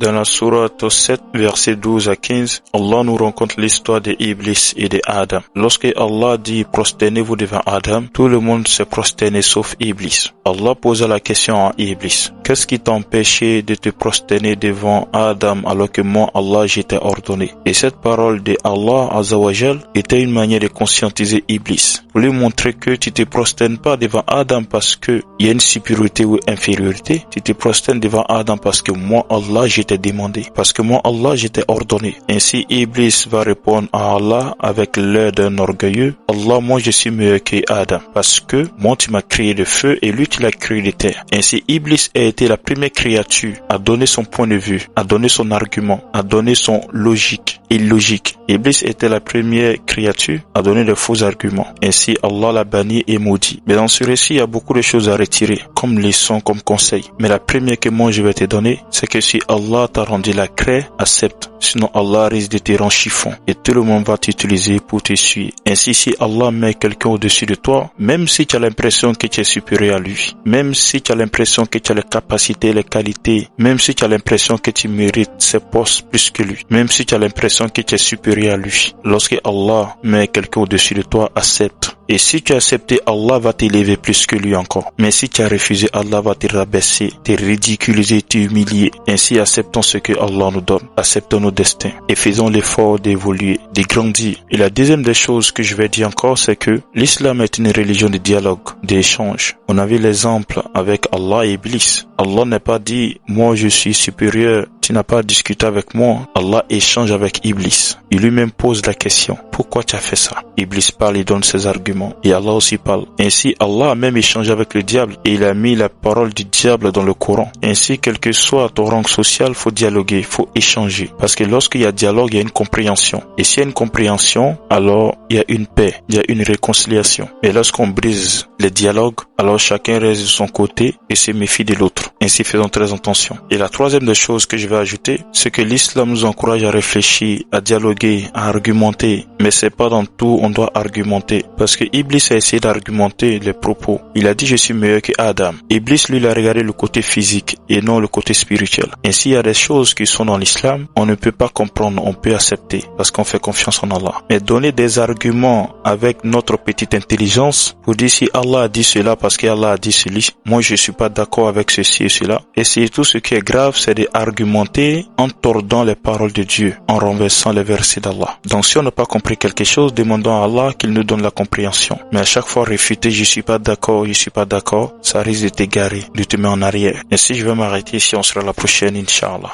Dans la sourate 7, versets 12 à 15, Allah nous raconte l'histoire de Iblis et de Adam. Lorsque Allah dit prosternez-vous devant Adam, tout le monde s'est prosterné sauf Iblis. Allah posa la question à Iblis. Qu'est-ce qui t'empêchait de te prosterner devant Adam alors que moi, Allah, je t'ai ordonné? Et cette parole de Allah Azzawajal était une manière de conscientiser Iblis. Pour lui montrer que tu te prosternes pas devant Adam parce que il y a une supériorité ou infériorité. Tu te prosternes devant Adam parce que moi, Allah, je t'ai demandé. Parce que moi, Allah, je t'ai ordonné. Ainsi, Iblis va répondre à Allah avec l'air d'un orgueilleux. Allah, moi, je suis meilleur que Adam. Parce que moi, tu m'as créé de feu et lui, tu l'as créé de terre. Ainsi, Iblis a été la première créature à donner son point de vue, à donner son argument, à donner son logique et logique. Iblis était la première créature à donner de faux arguments. Ainsi, Allah l'a banni et maudit. Mais dans ce récit, il y a beaucoup de choses à retirer, comme leçon, comme conseil. Mais la première que moi je vais te donner, c'est que si Allah t'a rendu la craie, accepte. Sinon, Allah risque de te rendre chiffon. Et tout le monde va t'utiliser pour te suivre. Ainsi, si Allah met quelqu'un au-dessus de toi, même si tu as l'impression que tu es supérieur à lui, même si tu as l'impression que tu as les capacités, les qualités, même si tu as l'impression que tu mérites ses postes plus que lui, même si tu as l'impression que tu es supérieur à lui, lorsque Allah met quelqu'un au-dessus de toi, accepte. Et si tu as accepté, Allah va t'élever plus que lui encore. Mais si tu as refusé, Allah va te rabaisser, te ridiculiser, t'humilier. Ainsi, acceptons ce que Allah nous donne. Acceptons nos destins. Et faisons l'effort d'évoluer, de grandir. Et la deuxième des choses que je vais dire encore, c'est que l'islam est une religion de dialogue, d'échange. On a vu l'exemple avec Allah et Iblis. Allah n'a pas dit, moi je suis supérieur, tu n'as pas discuté avec moi. Allah échange avec Iblis. Il lui-même pose la question, pourquoi tu as fait ça? Iblis parle, il donne ses arguments. Et Allah aussi parle. Ainsi, Allah a même échangé avec le diable et il a mis la parole du diable dans le Coran. Ainsi, quel que soit ton rang social, faut dialoguer, faut échanger. Parce que lorsqu'il y a dialogue, il y a une compréhension. Et s'il y a une compréhension, alors il y a une paix, il y a une réconciliation. Mais lorsqu'on brise les dialogues, alors chacun reste de son côté et se méfie de l'autre. Ainsi, faisons très attention. Et la troisième des choses que je vais ajouter, c'est que l'islam nous encourage à réfléchir, à dialoguer, à argumenter. Mais c'est pas dans tout on doit argumenter. Parce que Iblis a essayé d'argumenter les propos. Il a dit je suis meilleur que Adam. Iblis lui il a regardé le côté physique et non le côté spirituel. Ainsi il y a des choses qui sont dans l'islam, on ne peut pas comprendre, on peut accepter parce qu'on fait confiance en Allah. Mais donner des arguments avec notre petite intelligence pour dire si Allah a dit cela parce qu'Allah a dit cela, moi je suis pas d'accord avec ceci et cela. Et c'est tout ce qui est grave, c'est d'argumenter en tordant les paroles de Dieu, en renversant les versets d'Allah. Donc si on n'a pas compris quelque chose, demandons à Allah qu'il nous donne la compréhension. Mais à chaque fois réfuter, je suis pas d'accord, ça risque de t'égarer, de te mettre en arrière. Et si je vais m'arrêter ici, on sera la prochaine, Inch'Allah.